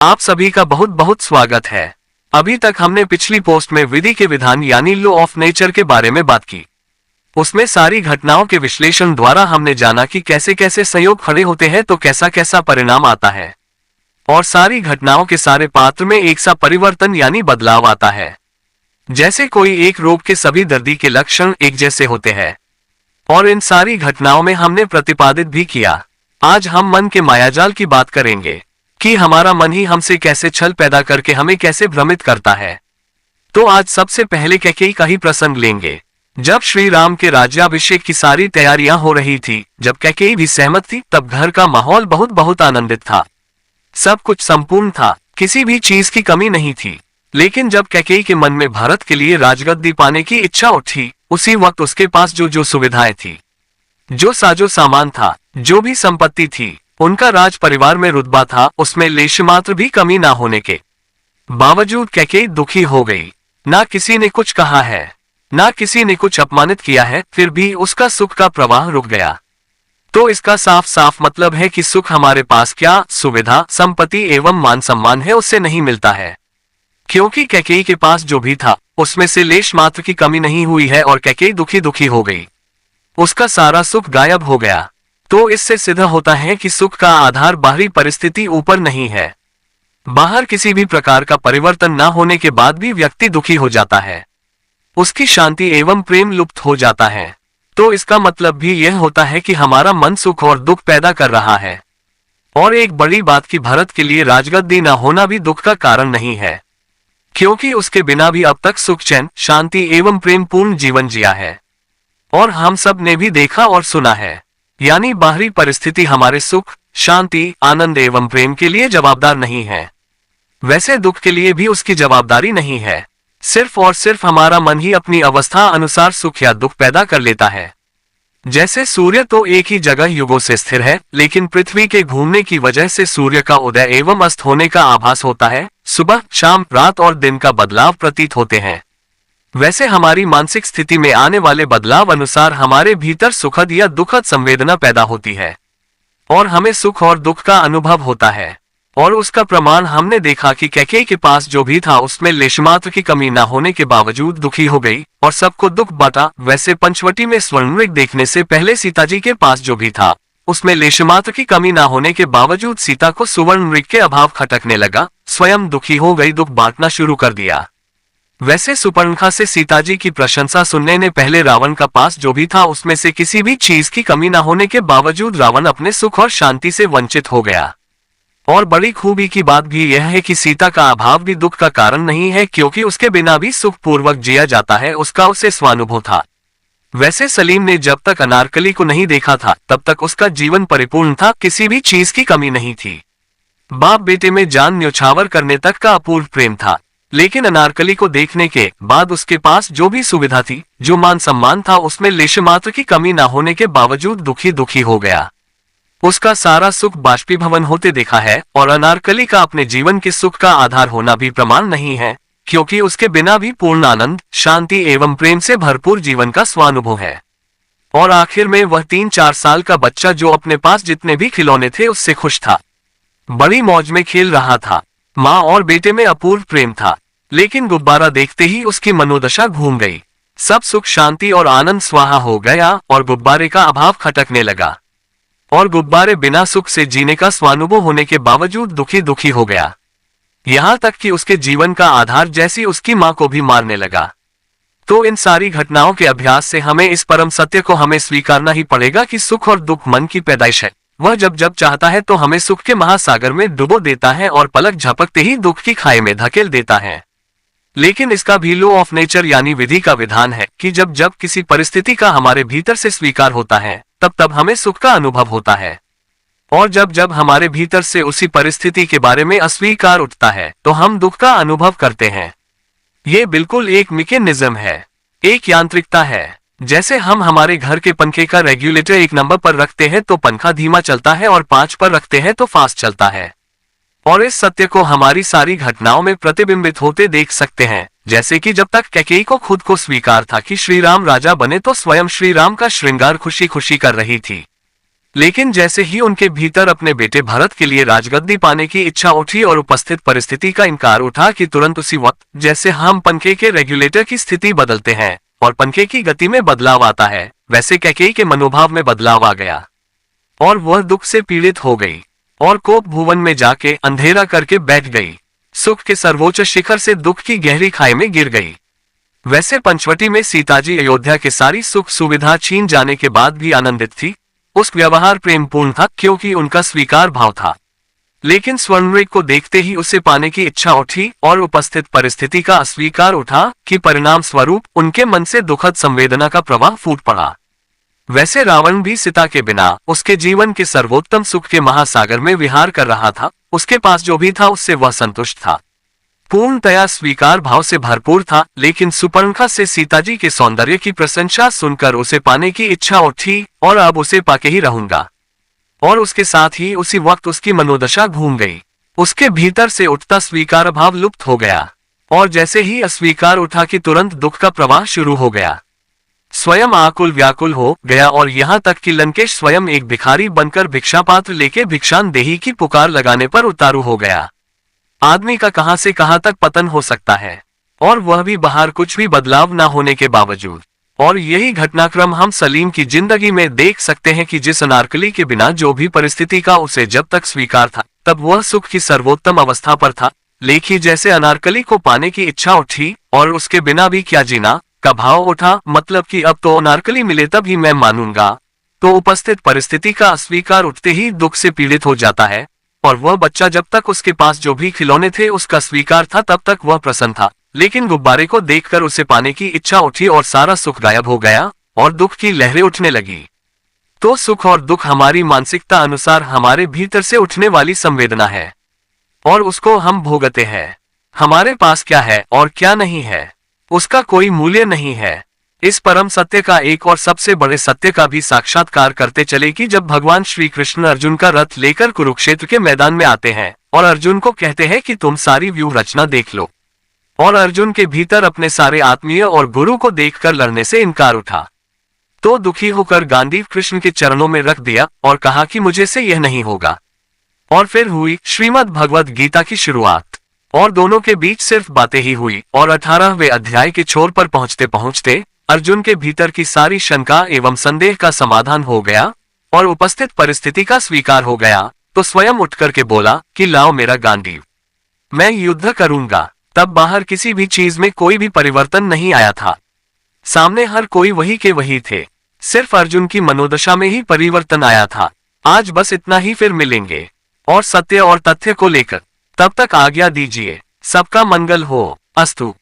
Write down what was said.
आप सभी का बहुत बहुत स्वागत है। अभी तक हमने पिछली पोस्ट में विधि के विधान यानी लॉ ऑफ नेचर के बारे में बात की। उसमें सारी घटनाओं के विश्लेषण द्वारा हमने जाना कि कैसे कैसे संयोग खड़े होते हैं तो कैसा कैसा परिणाम आता है, और सारी घटनाओं के सारे पात्र में एक सा परिवर्तन यानी बदलाव आता है। जैसे कोई एक रोग के सभी दर्दी के लक्षण एक जैसे होते हैं, और इन सारी घटनाओं में हमने प्रतिपादित भी किया। आज हम मन के मायाजाल की बात करेंगे कि हमारा मन ही हमसे कैसे छल पैदा करके हमें कैसे भ्रमित करता है। तो आज सबसे पहले कैकेयी का ही प्रसंग लेंगे। जब श्री राम के राज्याभिषेक की सारी तैयारियां हो रही थी, जब कैकेयी भी सहमत थी, तब घर का माहौल बहुत बहुत आनंदित था। सब कुछ संपूर्ण था, किसी भी चीज की कमी नहीं थी। लेकिन जब कैकेयी के मन में भारत के लिए राजगद्दी पाने की इच्छा उठी, उसी वक्त उसके पास जो जो सुविधाएं थी, जो साजो सामान था, जो भी संपत्ति थी, उनका राज परिवार में रुतबा था, उसमें लेशमात्र भी कमी ना होने के बावजूद कैकेयी दुखी हो गई। ना किसी ने कुछ कहा है, ना किसी ने कुछ अपमानित किया है, फिर भी उसका सुख का प्रवाह रुक गया। तो इसका साफ साफ मतलब है कि सुख हमारे पास क्या सुविधा, संपत्ति एवं मान सम्मान है, उससे नहीं मिलता है। क्योंकि कैकेयी के पास जो भी था उसमें से लेश मात्र की कमी नहीं हुई है, और कैकेयी दुखी दुखी हो गई। उसका सारा सुख गायब हो गया। तो इससे सिद्ध होता है कि सुख का आधार बाहरी परिस्थिति ऊपर नहीं है। बाहर किसी भी प्रकार का परिवर्तन न होने के बाद भी व्यक्ति दुखी हो जाता है, उसकी शांति एवं प्रेम लुप्त हो जाता है। तो इसका मतलब भी यह होता है कि हमारा मन सुख और दुख पैदा कर रहा है। और एक बड़ी बात कि भारत के लिए राजगद्दी न होना भी दुख का कारण नहीं है, क्योंकि उसके बिना भी अब तक सुख, चैन, शांति एवं प्रेम पूर्ण जीवन जिया है। और हम सब ने भी देखा और सुना है, यानी बाहरी परिस्थिति हमारे सुख, शांति, आनंद एवं प्रेम के लिए जवाबदार नहीं है। वैसे दुख के लिए भी उसकी जवाबदारी नहीं है। सिर्फ और सिर्फ हमारा मन ही अपनी अवस्था अनुसार सुख या दुख पैदा कर लेता है। जैसे सूर्य तो एक ही जगह युगों से स्थिर है, लेकिन पृथ्वी के घूमने की वजह से सूर्य का उदय एवं अस्त होने का आभास होता है, सुबह, शाम, रात और दिन का बदलाव प्रतीत होते हैं। वैसे हमारी मानसिक स्थिति में आने वाले बदलाव अनुसार हमारे भीतर सुखद या दुखद संवेदना पैदा होती है, और हमें सुख और दुख का अनुभव होता है। और उसका प्रमाण हमने देखा कि कैकेयी के पास जो भी था उसमें लेशमात्र की कमी न होने के बावजूद दुखी हो गई और सबको दुख बांटा। वैसे पंचवटी में स्वर्णमृग देखने से पहले सीता जी के पास जो भी था उसमें लेशमात्र की कमी न होने के बावजूद सीता को सुवर्णमृग के अभाव खटकने लगा, स्वयं दुखी हो गई, दुख बांटना शुरू कर दिया। वैसे सुपर्णखा से सीता जी की प्रशंसा सुनने ने पहले रावण का पास जो भी था उसमें से किसी भी चीज की कमी न होने के बावजूद रावण अपने सुख और शांति से वंचित हो गया। और बड़ी खूबी की बात भी यह है कि सीता का अभाव भी दुख का कारण नहीं है, क्योंकि उसके बिना भी सुख पूर्वक जिया जाता है, उसका उसे स्वानुभव था। वैसे सलीम ने जब तक अनारकली को नहीं देखा था तब तक उसका जीवन परिपूर्ण था, किसी भी चीज की कमी नहीं थी। बाप बेटे में जान न्योछावर करने तक का अपूर्व प्रेम था। लेकिन अनारकली को देखने के बाद उसके पास जो भी सुविधा थी, जो मान सम्मान था, उसमें लेशमात्र की कमी न होने के बावजूद दुखी दुखी हो गया। उसका सारा सुख बाष्पीभवन होते देखा है, और अनारकली का अपने जीवन के सुख का आधार होना भी प्रमाण नहीं है, क्योंकि उसके बिना भी पूर्ण आनंद, शांति एवं प्रेम से भरपूर जीवन का स्वानुभव है। और आखिर में वह 3-4 साल का बच्चा जो अपने पास जितने भी खिलौने थे उससे खुश था, बड़ी मौज में खेल रहा था। माँ और बेटे में अपूर्व प्रेम था, लेकिन गुब्बारा देखते ही उसकी मनोदशा घूम गई। सब सुख, शांति और आनंद स्वाहा हो गया और गुब्बारे का अभाव खटकने लगा। और गुब्बारे बिना सुख से जीने का स्वानुभव होने के बावजूद दुखी दुखी हो गया, यहाँ तक कि उसके जीवन का आधार जैसी उसकी माँ को भी मारने लगा। तो इन सारी घटनाओं के अभ्यास से हमें इस परम सत्य को हमें स्वीकारना ही पड़ेगा कि सुख और दुख मन की पैदाइश है। वह जब जब चाहता है तो हमें सुख के महासागर में डुबो देता है और पलक झपकते ही दुख की खाई में धकेल देता है। लेकिन इसका भी लॉ ऑफ नेचर यानी विधि का विधान है कि जब जब किसी परिस्थिति का हमारे भीतर से स्वीकार होता है तब तब हमें सुख का अनुभव होता है, और जब जब हमारे भीतर से उसी परिस्थिति के बारे में अस्वीकार उठता है तो हम दुख का अनुभव करते हैं। ये बिल्कुल एक मैकेनिज्म है, एक यांत्रिकता है। जैसे हम हमारे घर के पंखे का रेगुलेटर 1 नंबर पर रखते हैं तो पंखा धीमा चलता है, और 5 पर रखते हैं तो फास्ट चलता है। और इस सत्य को हमारी सारी घटनाओं में प्रतिबिंबित होते देख सकते हैं। जैसे कि जब तक कैकेयी को खुद को स्वीकार था कि श्री राम राजा बने तो स्वयं श्री राम का श्रृंगार खुशी खुशी कर रही थी। लेकिन जैसे ही उनके भीतर अपने बेटे भरत के लिए राजगद्दी पाने की इच्छा उठी और उपस्थित परिस्थिति का इनकार उठा कि तुरंत उसी वक्त जैसे हम पंखे के रेगुलेटर की स्थिति बदलते हैं और पंखे की गति में बदलाव आता है, वैसे कैकेयी के मनोभाव में बदलाव आ गया और वह दुख से पीड़ित हो गई और कोप भुवन में जाके अंधेरा करके बैठ गई। सुख के सर्वोच्च शिखर से दुख की गहरी खाई में गिर गई। वैसे पंचवटी में सीताजी अयोध्या के सारी सुख सुविधा छीन जाने के बाद भी आनंदित थी। उस व्यवहार प्रेमपूर्ण था क्योंकि उनका स्वीकार भाव था, लेकिन स्वर्णरेख को देखते ही उसे पाने की इच्छा उठी और उपस्थित परिस्थिति का अस्वीकार उठा कि परिणाम स्वरूप उनके मन से दुखद संवेदना का प्रवाह फूट पड़ा। वैसे रावण भी सीता के बिना उसके जीवन के सर्वोत्तम सुख के महासागर में विहार कर रहा था। उसके पास जो भी था उससे वह संतुष्ट था, पूर्णतया स्वीकार भाव से भरपूर था। लेकिन सुपर्णखा से सीताजी के सौंदर्य की प्रशंसा सुनकर उसे पाने की इच्छा उठी और अब उसे पाके ही रहूंगा। और उसके साथ ही उसी वक्त उसकी मनोदशा घूम गई। उसके भीतर से उठता स्वीकार भाव लुप्त हो गया और जैसे ही अस्वीकार उठा कि तुरंत दुख का प्रवाह शुरू हो गया। स्वयं आकुल व्याकुल हो गया और यहाँ तक कि लंकेश स्वयं एक भिखारी बनकर भिक्षा पात्र लेके भिक्षांदेही की पुकार लगाने पर उतारू हो गया। आदमी का कहां से कहां तक पतन हो सकता है, और वह भी बाहर कुछ भी बदलाव न होने के बावजूद। और यही घटनाक्रम हम सलीम की जिंदगी में देख सकते हैं कि जिस अनारकली के बिना जो भी परिस्थिति का उसे जब तक स्वीकार था तब वह सुख की सर्वोत्तम अवस्था पर था, लेकिन जैसे अनारकली को पाने की इच्छा उठी और उसके बिना भी क्या जीना का भाव उठा, मतलब कि अब तो अनारकली मिले तब ही मैं मानूंगा, तो उपस्थित परिस्थिति का अस्वीकार उठते ही दुख से पीड़ित हो जाता है। और वह बच्चा जब तक उसके पास जो भी खिलौने थे उसका स्वीकार था तब तक वह प्रसन्न था, लेकिन गुब्बारे को देखकर उसे पाने की इच्छा उठी और सारा सुख गायब हो गया और दुख की लहरें उठने लगी। तो सुख और दुख हमारी मानसिकता अनुसार हमारे भीतर से उठने वाली संवेदना है और उसको हम भोगते हैं। हमारे पास क्या है और क्या नहीं है उसका कोई मूल्य नहीं है। इस परम सत्य का एक और सबसे बड़े सत्य का भी साक्षात्कार करते चले कि जब भगवान श्री कृष्ण अर्जुन का रथ लेकर कुरुक्षेत्र के मैदान में आते हैं और अर्जुन को कहते हैं कि तुम सारी व्यूह रचना देख लो, और अर्जुन के भीतर अपने सारे आत्मीय और गुरु को देखकर लड़ने से इनकार उठा, तो दुखी होकर गांडीव कृष्ण के चरणों में रख दिया और कहा कि मुझे से यह नहीं होगा। और फिर हुई श्रीमद् भगवद गीता की शुरुआत, और दोनों के बीच सिर्फ बातें ही हुई और 18वें अध्याय के छोर पर पहुंचते पहुंचते अर्जुन के भीतर की सारी शंका एवं संदेह का समाधान हो गया और उपस्थित परिस्थिति का स्वीकार हो गया। तो स्वयं उठकर के बोला कि लाओ मेरा गांडीव, मैं युद्ध करूंगा। तब बाहर किसी भी चीज में कोई भी परिवर्तन नहीं आया था, सामने हर कोई वही के वही थे, सिर्फ अर्जुन की मनोदशा में ही परिवर्तन आया था। आज बस इतना ही, फिर मिलेंगे और सत्य और तथ्य को लेकर। तब तक आज्ञा दीजिए। सबका मंगल हो। अस्तु।